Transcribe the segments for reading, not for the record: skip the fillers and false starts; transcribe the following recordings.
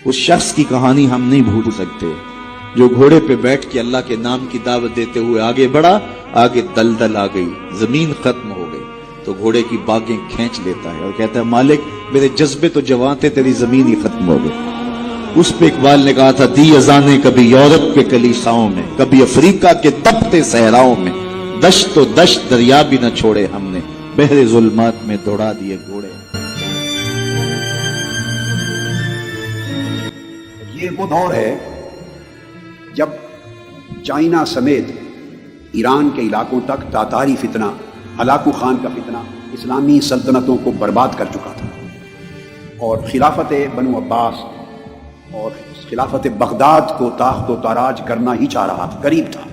اس شخص کی کہانی ہم نہیں بھول سکتے جو گھوڑے پہ بیٹھ کے اللہ کے نام کی دعوت دیتے ہوئے آگے بڑھا، آگے دلدل آ گئی، زمین ختم ہو گئی تو گھوڑے کی باگیں کھینچ لیتا ہے اور کہتا ہے مالک میرے جذبے تو جوان تھے، تیری زمین ہی ختم ہو گئی۔ اس پہ اقبال نے کہا تھا دی اذانیں کبھی یورپ کے کلیساؤں میں، کبھی افریقہ کے تپتے صحراؤں میں، دشت و دشت دریا بھی نہ چھوڑے ہم نے، بحر ظلمات میں دوڑا دیے گھوڑے۔ یہ وہ دور ہے جب چائنا سمیت ایران کے علاقوں تک تاتاری فتنہ، ہلاکو خان کا فتنہ اسلامی سلطنتوں کو برباد کر چکا تھا، اور خلافت بنو عباس اور خلافت بغداد کو تاخت و تاراج کرنا ہی چاہ رہا تھا، قریب تھا،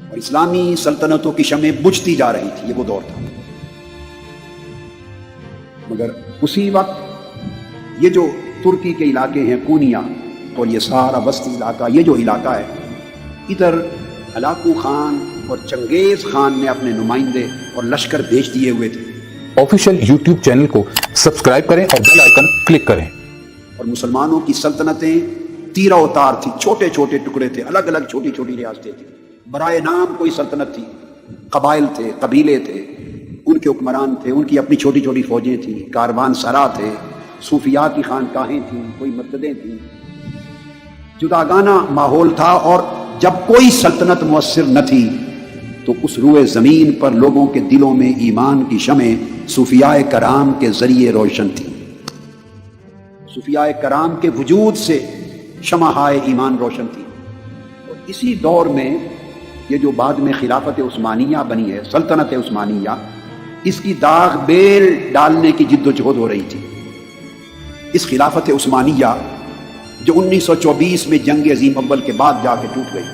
اور اسلامی سلطنتوں کی شمع بجھتی جا رہی تھی۔ یہ وہ دور تھا، مگر اسی وقت یہ جو ترکی کے علاقے ہیں کونیا اور یہ سارا وسطی علاقہ، یہ جو علاقہ ہے، ادھر ہلاکو خان اور چنگیز خان نے اپنے نمائندے اور لشکر بھیج دیے ہوئے تھے۔ آفیشیل یوٹیوب چینل کو سبسکرائب کریں اور بیل آئیکن کلک کریں۔ اور مسلمانوں کی سلطنتیں تیرا اتار تھی، چھوٹے چھوٹے ٹکڑے تھے، الگ الگ چھوٹی چھوٹی ریاستیں تھیں، برائے نام کوئی سلطنت تھی، قبائل تھے، قبیلے تھے، ان کے حکمران تھے، ان کی اپنی چھوٹی چھوٹی فوجیں تھیں، کاروان سرا تھے، صوفیاء کی خانقاہیں تھیں، کوئی مسجدیں تھیں، جداگانہ ماحول تھا۔ اور جب کوئی سلطنت مؤثر نہ تھی تو اس روئے زمین پر لوگوں کے دلوں میں ایمان کی شمع صوفیاء کرام کے ذریعے روشن تھی۔ صوفیاء کرام کے وجود سے شمعہائے ایمان روشن تھی۔ اور اسی دور میں یہ جو بعد میں خلافت عثمانیہ بنی ہے، سلطنت عثمانیہ، اس کی داغ بیل ڈالنے کی جد و جہد ہو رہی تھی۔ اس خلافت عثمانیہ جو 1924 میں جنگ عظیم اول کے بعد جا کے ٹوٹ گئی،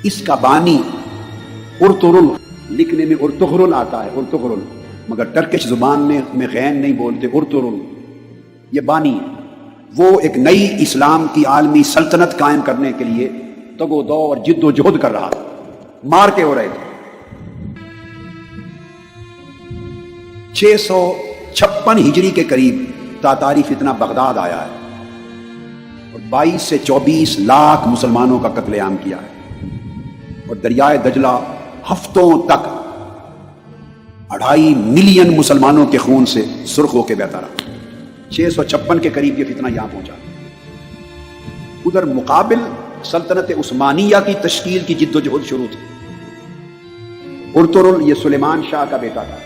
اس کا بانی ارطغرل، لکھنے میں ارطغرل آتا ہے، ارطغرل، مگر ٹرکش زبان میں غین نہیں بولتے، ارطغرل یہ بانی ہے۔ وہ ایک نئی اسلام کی عالمی سلطنت قائم کرنے کے لیے تگ و دو اور جد و جہد کر رہا تھا، مار کے ہو رہے تھے۔ 656 ہجری کے قریب تاتاری فتنہ بغداد آیا ہے اور 22 سے 24 لاکھ مسلمانوں کا قتل عام کیا ہے، اور دریائے دجلہ ہفتوں تک 2.5 ملین مسلمانوں کے خون سے سرخ ہو کے بہتا رہا۔ 656 کے قریب یہ فتنہ یہاں پہنچا۔ ادھر مقابل سلطنت عثمانیہ کی تشکیل کی جد و جہد شروع تھی۔ ارطغرل یہ سلیمان شاہ کا بیٹا تھا،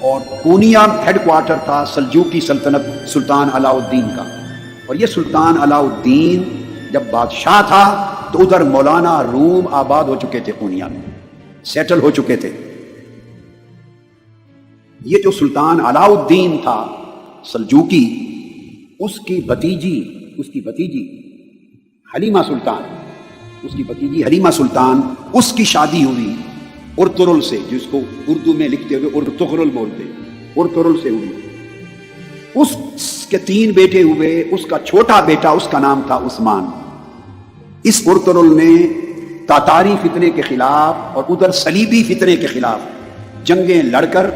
اور کونیا ہیڈ کوارٹر تھا سلجوقی سلطنت سلطان علاء الدین کا۔ اور یہ سلطان علاء الدین جب بادشاہ تھا تو ادھر مولانا روم آباد ہو چکے تھے، کونیا میں سیٹل ہو چکے تھے۔ یہ جو سلطان علاء الدین تھا سلجوقی، اس کی بھتیجی حلیمہ سلطان، اس کی شادی ہوئی ارطغرل سے، جس کو اردو میں لکھتے ہوئے ارطغرل بولتے، ارطغرل سے ہوئی۔ اس کے 3 بیٹے ہوئے، اس کا چھوٹا بیٹا اس کا نام تھا عثمان۔ اس ارطغرل نے تاتاری فتنے کے خلاف اور ادھر صلیبی فتنے کے خلاف جنگیں لڑ کر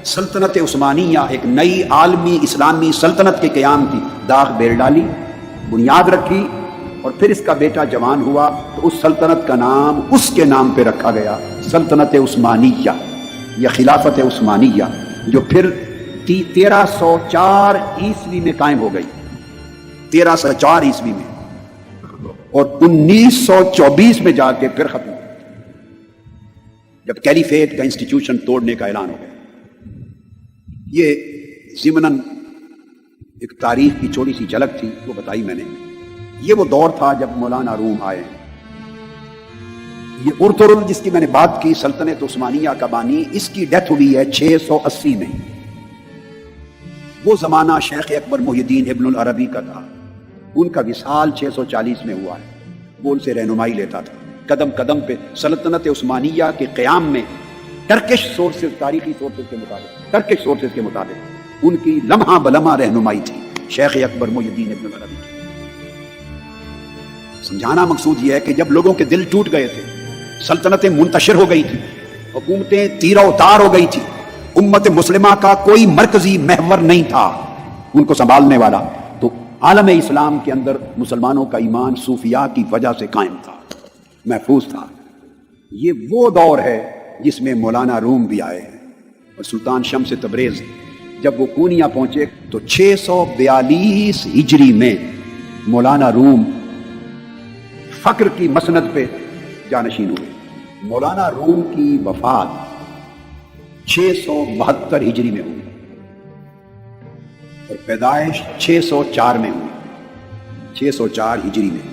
سلطنت عثمانیہ، ایک نئی عالمی اسلامی سلطنت کے قیام کی داغ بیل ڈالی، بنیاد رکھی۔ اور پھر اس کا بیٹا جوان ہوا تو اس سلطنت کا نام اس کے نام پہ رکھا گیا، سلطنت عثمانیہ یا خلافت عثمانیہ، جو پھر 1304 عیسوی میں قائم ہو گئی، 1304 عیسوی میں، اور 1924 میں جا کے پھر ختم ہوئی، جب کیلیفیٹ کا انسٹیٹیوشن توڑنے کا اعلان ہو گیا۔ یہ ضمناً ایک تاریخ کی چھوٹی سی جھلک تھی، وہ بتائی میں نے۔ یہ وہ دور تھا جب مولانا روم آئے۔ یہ ارطغرل جس کی میں نے بات کی، سلطنت عثمانیہ کا بانی، اس کی ڈیتھ ہوئی ہے 680 میں۔ وہ زمانہ شیخ اکبر محی الدین ابن العربی کا تھا، ان کا وصال 640 میں ہوا ہے۔ وہ ان سے رہنمائی لیتا تھا قدم قدم پہ سلطنت عثمانیہ کے قیام میں۔ ٹرکش سورسز، تاریخی سورسز کے مطابق ان کی لمحہ بلمحہ رہنمائی تھی شیخ اکبر محی الدین ابن العربی کی۔ سمجھانا مقصود یہ ہے کہ جب لوگوں کے دل ٹوٹ گئے تھے، سلطنتیں منتشر ہو گئی تھی، حکومتیں تیرا اتار ہو گئی تھی، امت مسلمہ کا کوئی مرکزی محور نہیں تھا، ان کو سنبھالنے والا. تو عالم اسلام کے اندر مسلمانوں کا ایمان صوفیاء کی وجہ سے قائم تھا، محفوظ تھا. یہ وہ دور ہے جس میں مولانا روم بھی آئے ہیں، اور سلطان شمس تبریز جب وہ پونیا پہنچے تو 642 ہجری میں مولانا روم فقر کی مسند پہ جانشین ہوئے. مولانا روم کی وفات 672 ہجری میں ہوئی اور پیدائش 604 میں ہوئی، 604 ہجری میں.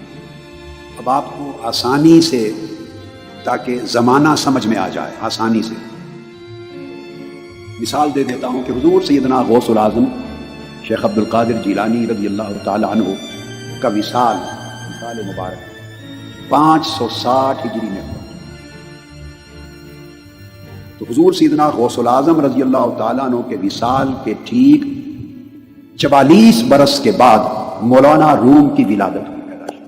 اب آپ کو آسانی سے، تاکہ زمانہ سمجھ میں آ جائے، آسانی سے مثال دے دیتا ہوں کہ حضور سیدنا غوث العظم شیخ عبد القادر جیلانی رضی اللہ تعالی عنہ کا وصال مبارک 560 ہجری میں ہوا. تو حضور سیدنا غوث العظم رضی اللہ تعالیٰ عنہ کے وصال کے ٹھیک 44 برس کے بعد مولانا روم کی ولادت ہوئی، پیدائش.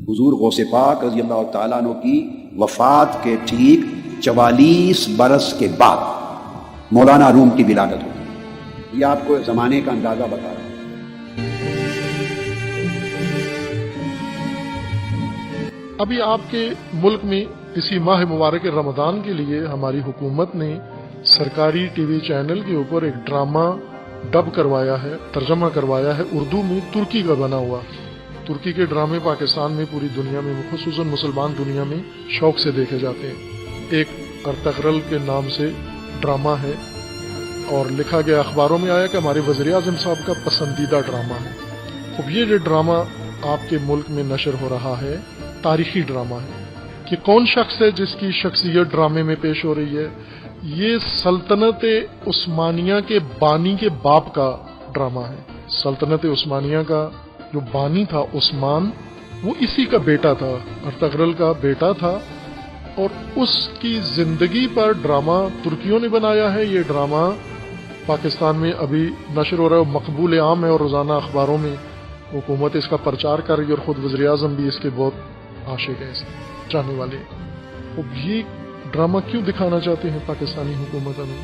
حضور غوث پاک رضی اللہ تعالیٰ عنہ کی وفات کے ٹھیک 44 برس کے بعد مولانا روم کی ولادت ہوئی. یہ آپ کو زمانے کا اندازہ بتا رہا ہوں. ابھی آپ کے ملک میں اسی ماہ مبارک رمضان کے لیے ہماری حکومت نے سرکاری ٹی وی چینل کے اوپر ایک ڈرامہ ڈب کروایا ہے، ترجمہ کروایا ہے اردو میں، ترکی کا بنا ہوا. ترکی کے ڈرامے پاکستان میں، پوری دنیا میں، خصوصاً مسلمان دنیا میں شوق سے دیکھے جاتے ہیں. ایک ارتغرل کے نام سے ڈرامہ ہے اور لکھا گیا، اخباروں میں آیا کہ ہمارے وزیر اعظم صاحب کا پسندیدہ ڈرامہ ہے. اب یہ جو ڈرامہ آپ کے ملک میں نشر ہو رہا ہے، تاریخی ڈرامہ ہے. کہ کون شخص ہے جس کی شخصیت ڈرامے میں پیش ہو رہی ہے؟ یہ سلطنت عثمانیہ کے بانی کے باپ کا ڈرامہ ہے. سلطنت عثمانیہ کا جو بانی تھا عثمان، وہ اسی کا بیٹا تھا، ارطغرل کا بیٹا تھا، اور اس کی زندگی پر ڈرامہ ترکیوں نے بنایا ہے. یہ ڈرامہ پاکستان میں ابھی نشر ہو رہا ہے، مقبول عام ہے اور روزانہ اخباروں میں حکومت اس کا پرچار کر رہی ہے، اور خود وزیر اعظم بھی اس کے بہت عاشق ہیں، اس چاہنے والے. اب یہ ڈرامہ کیوں دکھانا چاہتے ہیں پاکستانی حکومت میں؟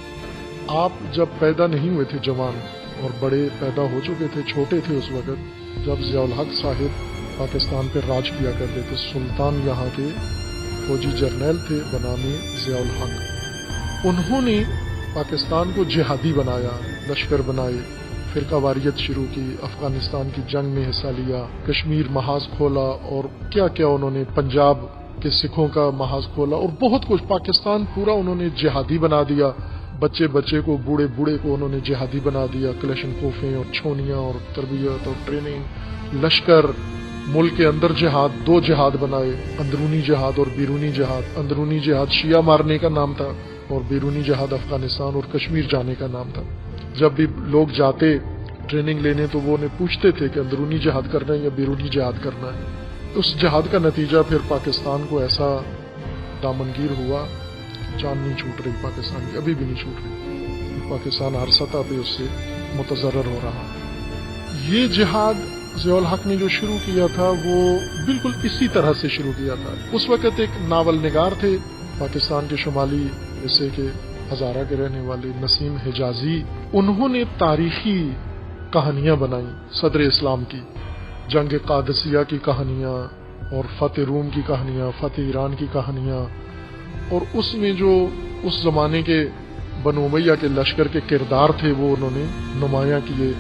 آپ جب پیدا نہیں ہوئے تھے جوان، اور بڑے پیدا ہو چکے تھے، چھوٹے تھے اس وقت جب ضیاء الحق صاحب پاکستان پہ راج کیا کرتے تھے. سلطان یہاں کے فوجی جرنیل تھے بنام ضیاء الحق. انہوں نے پاکستان کو جہادی بنایا، لشکر بنائے، فرقہ واریت شروع کی، افغانستان کی جنگ میں حصہ لیا، کشمیر محاذ کھولا، اور کیا کیا انہوں نے، پنجاب کے سکھوں کا محاذ کھولا، اور بہت کچھ. پاکستان پورا انہوں نے جہادی بنا دیا. بچے بچے کو، بوڑھے بوڑھے کو انہوں نے جہادی بنا دیا. کلشن کوفیں اور چھونیاں اور تربیت اور ٹریننگ، لشکر، ملک کے اندر جہاد، 2 جہاد بنائے، اندرونی جہاد اور بیرونی جہاد. اندرونی جہاد شیعہ مارنے کا نام تھا، اور بیرونی جہاد افغانستان اور کشمیر جانے کا نام تھا. جب بھی لوگ جاتے ٹریننگ لینے تو وہ انہیں پوچھتے تھے کہ اندرونی جہاد کرنا ہے یا بیرونی جہاد کرنا ہے. اس جہاد کا نتیجہ پھر پاکستان کو ایسا دامنگیر ہوا، جان نہیں چھوٹ رہی پاکستان کی، ابھی بھی نہیں چھوٹ رہی. پاکستان ہر سطح پہ اس سے متضرر ہو رہا. یہ جہاد ضیاء الحق نے جو شروع کیا تھا وہ بالکل اسی طرح سے شروع کیا تھا. اس وقت ایک ناول نگار تھے پاکستان کے شمالی حصے کے، ہزارہ کے رہنے والے نسیم حجازی. انہوں نے تاریخی کہانیاں بنائیں صدر اسلام کی، جنگ قادسیہ کی کہانیاں، اور فتح روم کی کہانیاں، فتح ایران کی کہانیاں. اور اس میں جو اس زمانے کے بنو امیہ کے لشکر کے کردار تھے وہ انہوں نے نمایاں کیے.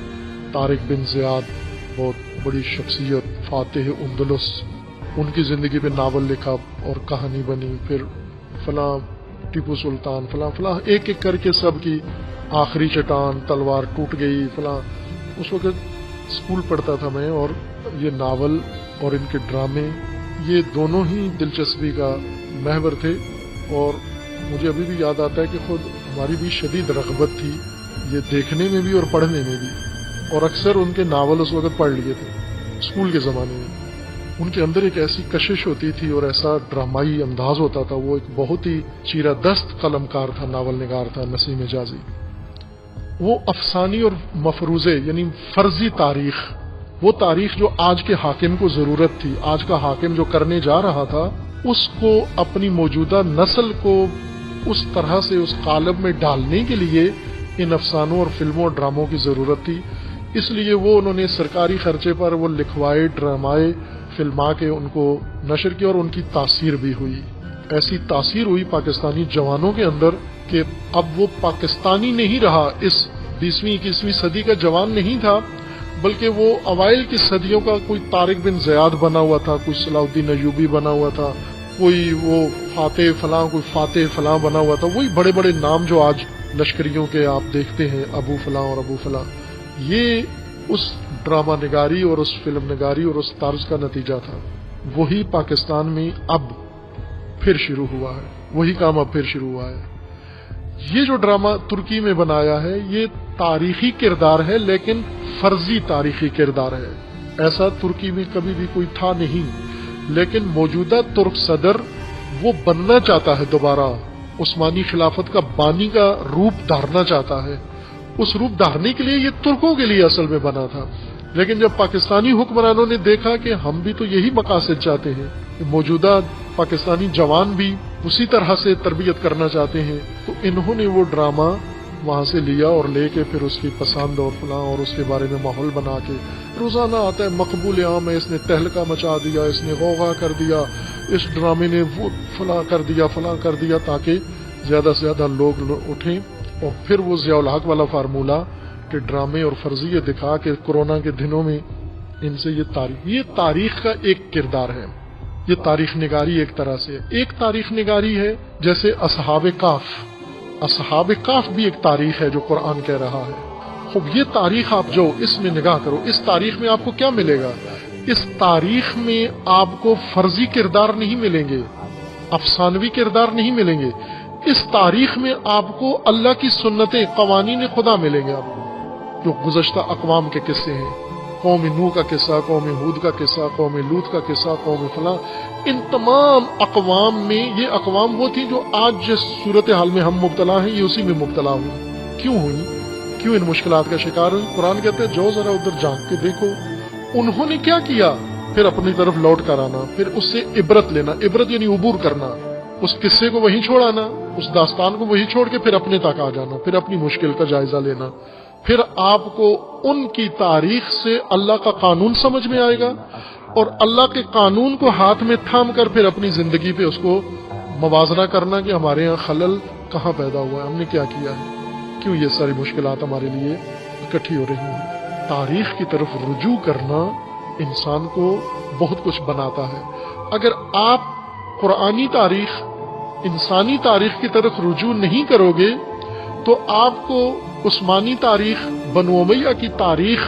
طارق بن زیاد بہت بڑی شخصیت، فاتح اندلس، ان کی زندگی پہ ناول لکھا اور کہانی بنی. پھر فلاں ٹیپو سلطان، فلاں فلاں، ایک ایک کر کے سب کی آخری چٹان، تلوار ٹوٹ گئی، فلاں. اس وقت اسکول پڑھتا تھا میں، اور یہ ناول اور ان کے ڈرامے یہ دونوں ہی دلچسپی کا محور تھے. اور مجھے ابھی بھی یاد آتا ہے کہ خود ہماری بھی شدید رغبت تھی یہ دیکھنے میں بھی اور پڑھنے میں بھی، اور اکثر ان کے ناول اس وقت پڑھ لیے تھے اسکول کے زمانے میں. ان کے اندر ایک ایسی کشش ہوتی تھی اور ایسا ڈرامائی انداز ہوتا تھا. وہ ایک بہت ہی چیرہ دست قلم کار تھا، ناول نگار تھا نسیم حجازی. وہ افسانی اور مفروضے یعنی فرضی تاریخ، وہ تاریخ جو آج کے حاکم کو ضرورت تھی، آج کا حاکم جو کرنے جا رہا تھا، اس کو اپنی موجودہ نسل کو اس طرح سے اس قالب میں ڈالنے کے لیے ان افسانوں اور فلموں اور ڈراموں کی ضرورت تھی اس لیے وہ انہوں نے سرکاری خرچے پر وہ لکھوائے، ڈرامائے فلما کے ان کو نشر کیا، اور ان کی تاثیر بھی ہوئی. ایسی تاثیر ہوئی پاکستانی جوانوں کے اندر کہ اب وہ پاکستانی نہیں رہا، اس 20ویں 21ویں صدی کا جوان نہیں تھا، بلکہ وہ اوائل کی صدیوں کا کوئی طارق بن زیاد بنا ہوا تھا، کوئی صلاح الدین ایوبی بنا ہوا تھا، کوئی وہ فاتح فلاں، کوئی فاتح فلاں بنا ہوا تھا. وہی بڑے بڑے نام جو آج لشکریوں کے آپ دیکھتے ہیں، ابو فلاں اور ابو فلاں، یہ اس ڈرامہ نگاری اور اس فلم نگاری اور اس طرز کا نتیجہ تھا. وہی پاکستان میں اب پھر شروع ہوا ہے، وہی کام اب پھر شروع ہوا ہے. یہ جو ڈرامہ ترکی میں بنایا ہے یہ تاریخی کردار ہے، لیکن فرضی تاریخی کردار ہے. ایسا ترکی میں کبھی بھی کوئی تھا نہیں، لیکن موجودہ ترک صدر وہ بننا چاہتا ہے، دوبارہ عثمانی خلافت کا بانی کا روپ دھارنا چاہتا ہے. اس روپ دھارنے کے لیے یہ ترکوں کے لیے اصل میں بنا تھا، لیکن جب پاکستانی حکمرانوں نے دیکھا کہ ہم بھی تو یہی مقاصد چاہتے ہیں، موجودہ پاکستانی جوان بھی اسی طرح سے تربیت کرنا چاہتے ہیں، تو انہوں نے وہ ڈرامہ وہاں سے لیا اور لے کے پھر اس کی پسند اور فلاں اور اس کے بارے میں ماحول بنا کے روزانہ آتا ہے، مقبول عام ہے، اس نے تہلکہ مچا دیا، اس نے غوغا کر دیا، اس ڈرامے نے وہ فلاں کر دیا، تاکہ زیادہ سے زیادہ لوگ اٹھیں. اور پھر وہ ضیاء الحق والا فارمولہ کہ ڈرامے اور فرضیے دکھا کے کورونا کے دنوں میں ان سے یہ تاریخ کا ایک کردار ہے. یہ تاریخ نگاری ایک طرح سے ایک تاریخ نگاری ہے، جیسے اصحاب کاف بھی ایک تاریخ ہے جو قرآن کہہ رہا ہے. خوب یہ تاریخ آپ جو اس میں نگاہ کرو، اس تاریخ میں آپ کو کیا ملے گا؟ اس تاریخ میں آپ کو فرضی کردار نہیں ملیں گے، افسانوی کردار نہیں ملیں گے. اس تاریخ میں آپ کو اللہ کی سنتیں، قوانین خدا ملیں گے. آپ کو جو گزشتہ اقوام کے قصے ہیں، قوم نوح کا قصہ، قوم ہود کا قصہ، قوم لوط کا قصہ، قوم فلاں، ان تمام اقوام میں یہ اقوام وہ تھی جو آج جس صورتحال میں ہم مبتلا ہیں یہ اسی میں مبتلا ہوئی. کیوں ہوئی؟ کیوں ان مشکلات کا شکار ہوئی؟ قرآن کہتے ہیں جو ذرا ادھر جھانک کے دیکھو انہوں نے کیا کیا، پھر اپنی طرف لوٹ کر آنا، پھر اس سے عبرت لینا. عبرت یعنی عبور کرنا، اس قصے کو وہیں چھوڑ آنا، اس داستان کو وہیں چھوڑ کے پھر اپنے تک آ جانا، پھر اپنی مشکل کا جائزہ لینا. پھر آپ کو ان کی تاریخ سے اللہ کا قانون سمجھ میں آئے گا، اور اللہ کے قانون کو ہاتھ میں تھام کر پھر اپنی زندگی پہ اس کو موازنہ کرنا کہ ہمارے ہاں خلل کہاں پیدا ہوا ہے، ہم نے کیا کیا ہے، کیوں یہ ساری مشکلات ہمارے لیے اکٹھی ہو رہی ہیں. تاریخ کی طرف رجوع کرنا انسان کو بہت کچھ بناتا ہے. اگر آپ قرآنی تاریخ، انسانی تاریخ کی طرف رجوع نہیں کرو گے تو آپ کو عثمانی تاریخ، بنو امیہ کی تاریخ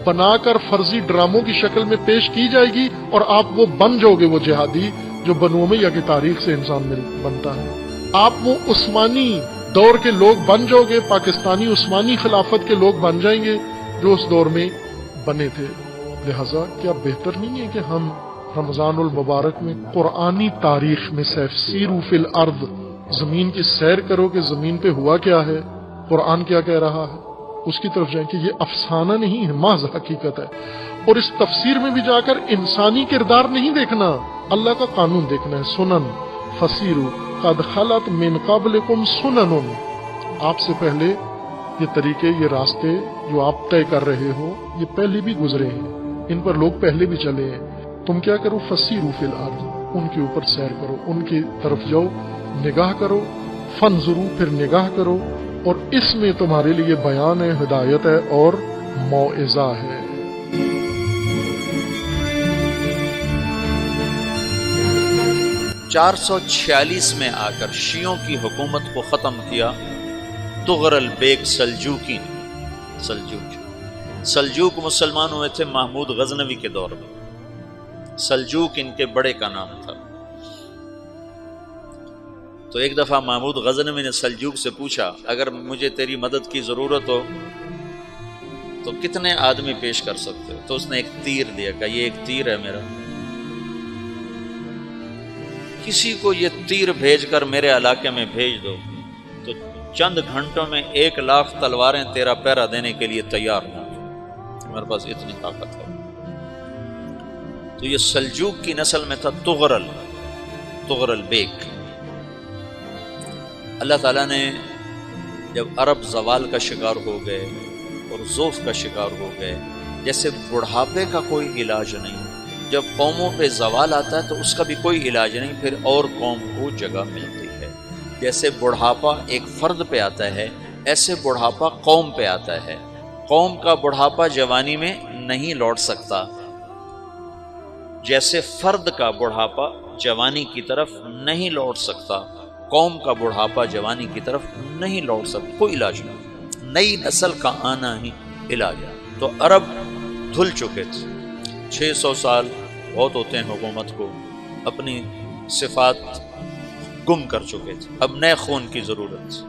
بنا کر فرضی ڈراموں کی شکل میں پیش کی جائے گی، اور آپ وہ بن جاؤ گے وہ جہادی جو بنو امیہ کی تاریخ سے انسان بنتا ہے. آپ وہ عثمانی دور کے لوگ بن جاؤ گے، پاکستانی عثمانی خلافت کے لوگ بن جائیں گے جو اس دور میں بنے تھے. لہذا کیا بہتر نہیں ہے کہ ہم رمضان المبارک میں قرآنی تاریخ میں سیروا فی الارض، زمین کی سیر کرو کہ زمین پہ ہوا کیا ہے، قرآن کیا کہہ رہا ہے، اس کی طرف جائیں کہ یہ افسانہ نہیں ہے، محض حقیقت ہے. اور اس تفسیر میں بھی جا کر انسانی کردار نہیں دیکھنا، اللہ کا قانون دیکھنا ہے. سنن فسیروا قد خلت من قبلکم سنن، آپ سے پہلے یہ طریقے، یہ راستے جو آپ طے کر رہے ہو یہ پہلے بھی گزرے ہیں، ان پر لوگ پہلے بھی چلے ہیں. تم کیا کرو؟ فسیروا فی الارض، ان کے اوپر سیر کرو، ان کی طرف جاؤ، نگاہ کرو. فانظروا، پھر نگاہ کرو، اور اس میں تمہارے لیے بیان ہے، ہدایت ہے اور موعظہ ہے. (446) میں آ کر شیعوں کی حکومت کو ختم کیا طغرل بیگ سلجوقی نے. سلجوق مسلمان ہوئے تھے محمود غزنوی کے دور میں. سلجوق ان کے بڑے کا نام تھا. تو ایک دفعہ محمود غزنوی نے سلجوق سے پوچھا اگر مجھے تیری مدد کی ضرورت ہو تو کتنے آدمی پیش کر سکتے ہو؟ تو اس نے ایک تیر دیا، کہا یہ ایک تیر ہے میرا، کسی کو یہ تیر بھیج کر میرے علاقے میں بھیج دو تو چند گھنٹوں میں 1,00,000 تلواریں تیرا پہرا دینے کے لیے تیار ہوں، میرے پاس اتنی طاقت ہے. تو یہ سلجوق کی نسل میں تھا طغرل بیگ. اللہ تعالیٰ نے جب عرب زوال کا شکار ہو گئے، اور ضعف کا شکار ہو گئے. جیسے بڑھاپے کا کوئی علاج نہیں، جب قوموں پہ زوال آتا ہے تو اس کا بھی کوئی علاج نہیں، پھر اور قوم کو جگہ ملتی ہے. جیسے بڑھاپا ایک فرد پہ آتا ہے، ایسے بڑھاپا قوم پہ آتا ہے. قوم کا بڑھاپا جوانی میں نہیں لوٹ سکتا، جیسے فرد کا بڑھاپا جوانی کی طرف نہیں لوٹ سکتا، قوم کا بڑھاپا جوانی کی طرف نہیں لوٹ سکتا. کوئی علاج نہیں، نئی نسل کا آنا ہی علاج ہے. تو عرب دھل چکے تھے، 600 سال بہت ہوتے ہیں حکومت کو، اپنی صفات گم کر چکے تھے، اب نئے خون کی ضرورت تھی.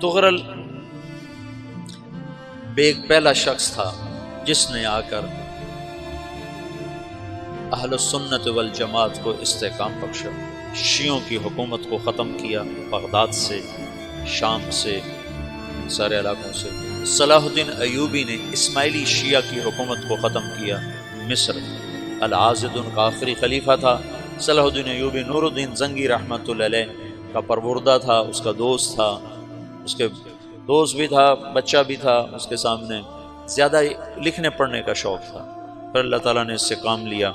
تغرل ایک پہلا شخص تھا جس نے آ کر اہل سنت والجماعت کو استحکام بخشا، شیعوں کی حکومت کو ختم کیا، بغداد سے، شام سے، سارے علاقوں سے. صلاح الدین ایوبی نے اسماعیلی شیعہ کی حکومت کو ختم کیا. مصر العاضد ان کا آخری خلیفہ تھا. صلاح الدین ایوبی نور الدین زنگی رحمۃ اللہ علیہ کا پروردہ تھا، اس کا دوست تھا، اس کے دوست بھی تھا، بچہ بھی تھا اس کے سامنے. زیادہ لکھنے پڑھنے کا شوق تھا، پھر اللہ تعالیٰ نے اس سے کام لیا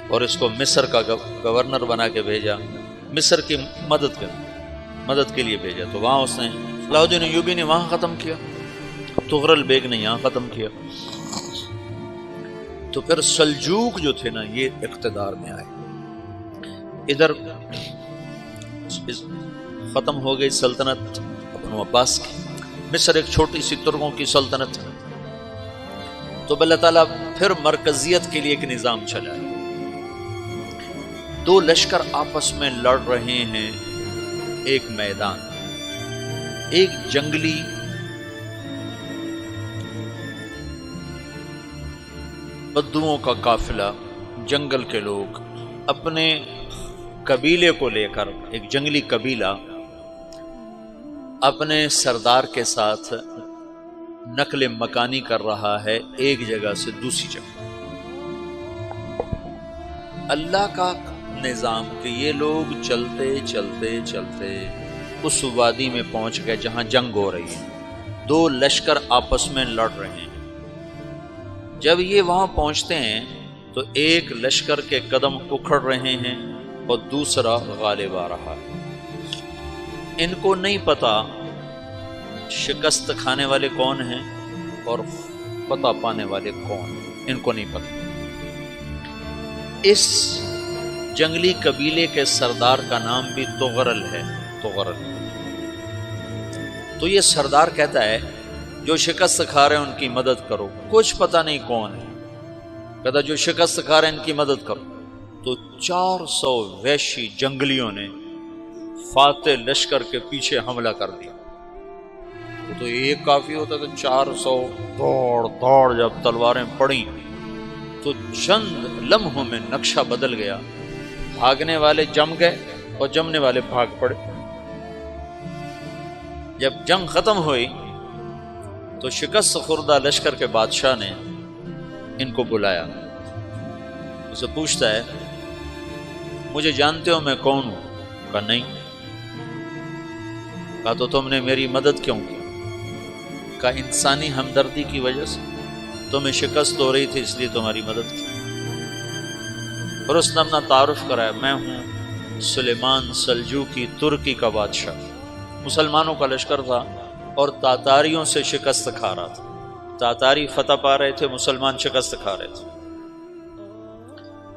اور اس کو مصر کا گورنر بنا کے بھیجا، مصر کی مدد کے لیے بھیجا. تو وہاں اس نے صلاح الدین ایوبی نے وہاں ختم کیا، تغرل بیگ نے یہاں ختم کیا. تو پھر سلجوق جو تھے نا یہ اقتدار میں آئے. ادھر ختم ہو گئی سلطنت ابن عباس کی، مصر ایک چھوٹی سی ترکوں کی سلطنت ہے. تو اللہ تعالیٰ پھر مرکزیت کے لیے ایک نظام چلائے. 2 لشکر آپس میں لڑ رہے ہیں ایک میدان. ایک جنگلی بدوؤں کا قافلہ، جنگل کے لوگ اپنے قبیلے کو لے کر، ایک جنگلی قبیلہ اپنے سردار کے ساتھ نقل مکانی کر رہا ہے ایک جگہ سے دوسری جگہ. اللہ کا نظام کہ یہ لوگ چلتے چلتے چلتے اس وادی میں پہنچ گئے جہاں جنگ ہو رہی ہے. 2 لشکر آپس میں لڑ رہے ہیں. جب یہ وہاں پہنچتے ہیں تو ایک لشکر کے قدم اکھڑ رہے ہیں اور دوسرا غالب آ رہا ہے. ان کو نہیں پتا شکست کھانے والے کون ہیں اور فتح پانے والے کون ہیں، ان کو نہیں پتا. اس جنگلی قبیلے کے سردار کا نام بھی تغرل ہے. تغرل تو یہ سردار کہتا ہے جو شکست کھا رہے ہیں ان کی مدد کرو. کچھ پتہ نہیں کون ہے، کہتا جو شکست کھا رہے ہیں ان کی مدد کرو. تو 400 وحشی جنگلیوں نے فاتح لشکر کے پیچھے حملہ کر دیا. تو ایک کافی ہوتا تو 400 دوڑ جب تلواریں پڑیں تو چند لمحوں میں نقشہ بدل گیا. بھاگنے والے جم گئے اور جمنے والے بھاگ پڑے. جب جنگ ختم ہوئی تو شکست خوردہ لشکر کے بادشاہ نے ان کو بلایا. اسے پوچھتا ہے مجھے جانتے ہو میں کون ہوں؟ کہا نہیں. کہا تو تم نے میری مدد کیوں کی؟ کہا انسانی ہمدردی کی وجہ سے، تمہیں شکست ہو رہی تھی اس لیے تمہاری مدد کی. اور اس نے اپنا تعارف کرایا، میں ہوں سلیمان سلجوقی ترکی کا بادشاہ. مسلمانوں کا لشکر تھا اور تاتاریوں سے شکست کھا رہا تھا. تاتاری فتح پا رہے تھے، مسلمان شکست کھا رہے تھے.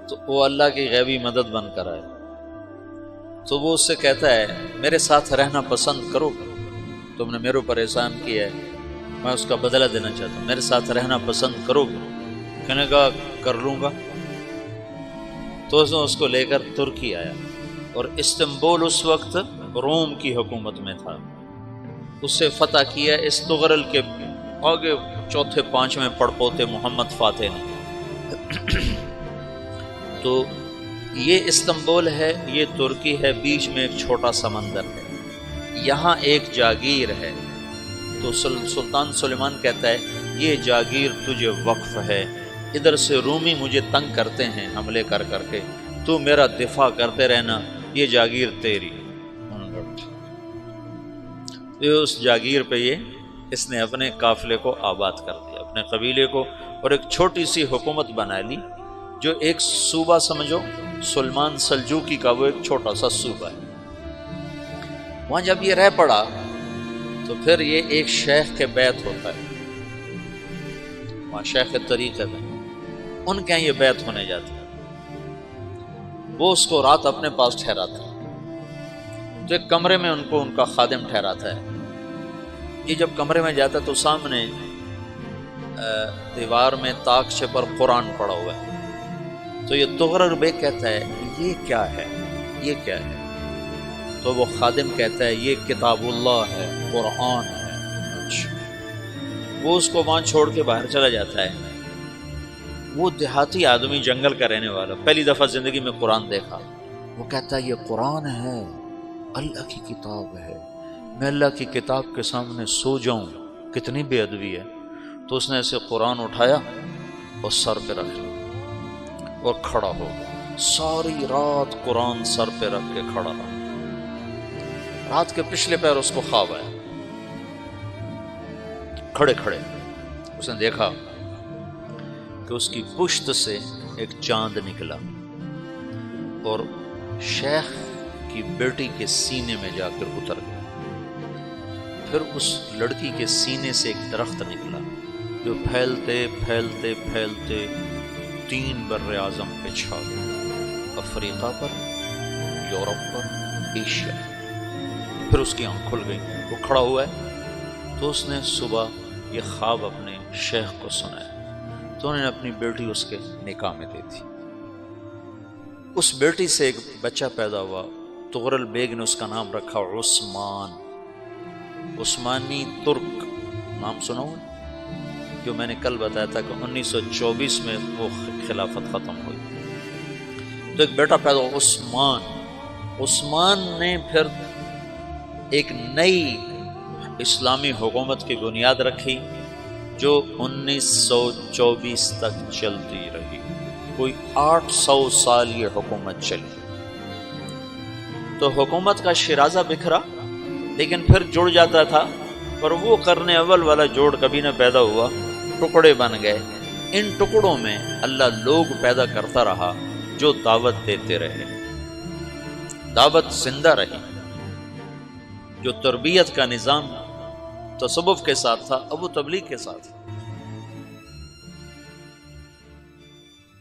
تو وہ اللہ کی غیبی مدد بن کر آئے. تو وہ اس سے کہتا ہے میرے ساتھ رہنا پسند کرو، تم نے میرے اوپر احسان کیا ہے، میں اس کا بدلہ دینا چاہتا ہوں، میرے ساتھ رہنا پسند کرو گے؟ کہنے کا کر لوں گا. تو اس کو لے کر ترکی آیا اور استنبول اس وقت روم کی حکومت میں تھا. اس سے فتح کیا اس تغرل کے آگے 4 5 پڑپوتے محمد فاتح نے. تو یہ استنبول ہے، یہ ترکی ہے، بیچ میں ایک چھوٹا سمندر ہے، یہاں ایک جاگیر ہے. تو سلطان سلیمان کہتا ہے یہ جاگیر تجھے وقف ہے، ادھر سے رومی مجھے تنگ کرتے ہیں حملے کر کر کے، تو میرا دفاع کرتے رہنا، یہ جاگیر تیری. اس جاگیر پہ یہ اس نے اپنے قافلے کو آباد کر دیا، اپنے قبیلے کو، اور ایک چھوٹی سی حکومت بنا لی، جو ایک صوبہ سمجھو سلمان سلجوقی کا، وہ ایک چھوٹا سا صوبہ ہے۔ وہاں جب یہ رہ پڑا تو پھر یہ ایک شیخ کے بیت ہوتا ہے، وہاں شیخ طریقت ہے، ان کے یہ بیت ہونے جاتے ہیں، وہ اس کو رات اپنے پاس ٹھہراتا ہے، تو ایک کمرے میں ان کو ان کا خادم ٹھہراتا ہے۔ یہ جب کمرے میں جاتا ہے تو سامنے دیوار میں طاقچے پر قرآن پڑا ہوا ہے، تو یہ تغرل بیگ کہتا ہے یہ کیا ہے، یہ کیا ہے؟ تو وہ خادم کہتا ہے یہ کتاب اللہ ہے، قرآن ہے۔ وہ اس کو وہاں چھوڑ کے باہر چلا جاتا ہے۔ وہ دیہاتی آدمی، جنگل کا رہنے والا، پہلی دفعہ زندگی میں قرآن دیکھا، وہ کہتا ہے یہ قرآن ہے، اللہ کی کتاب ہے، میں اللہ کی کتاب کے سامنے سو جاؤں، کتنی بے ادبی ہے۔ تو اس نے ایسے قرآن اٹھایا اور سر پہ رکھ لیا اور کھڑا ہو گیا، ساری رات قرآن سر پہ رکھ کے کھڑا رہا۔ رات کے پچھلے پہر اس کو خواب آیا، کھڑے کھڑے اس نے دیکھا کہ اس کی پشت سے ایک چاند نکلا اور شیخ کی بیٹی کے سینے میں جا کر اتر گیا۔ پھر اس لڑکی کے سینے سے ایک درخت نکلا جو پھیلتے پھیلتے پھیلتے 3 بر اعظم پہ چھا گیا، افریقہ پر، یورپ پر، ایشیا۔ پھر اس کی آنکھ کھل گئی، وہ کھڑا ہوا ہے، تو اس نے صبح یہ خواب اپنے شیخ کو سنایا، تو انہوں نے اپنی بیٹی اس کے نکاح میں دے دی۔ اس بیٹی سے ایک بچہ پیدا ہوا، تغرل بیگ نے اس کا نام رکھا عثمان، عثمانی ترک نام سنا ہوا، جو میں نے کل بتایا تھا کہ 1924 میں وہ خلافت ختم ہوئی۔ تو ایک بیٹا پیدا ہوا عثمان۔ عثمان نے پھر ایک نئی اسلامی حکومت کی بنیاد رکھی جو 1924 تک چلتی رہی، کوئی 800 سال یہ حکومت چلی۔ تو حکومت کا شیرازہ بکھرا، لیکن پھر جڑ جاتا تھا، پر وہ قرن اول والا جوڑ کبھی نہ پیدا ہوا، ٹکڑے بن گئے۔ ان ٹکڑوں میں اللہ لوگ پیدا کرتا رہا جو دعوت دیتے رہے، دعوت زندہ رہی۔ جو تربیت کا نظام تصوف کے ساتھ تھا، اب وہ تبلیغ کے ساتھ ہے۔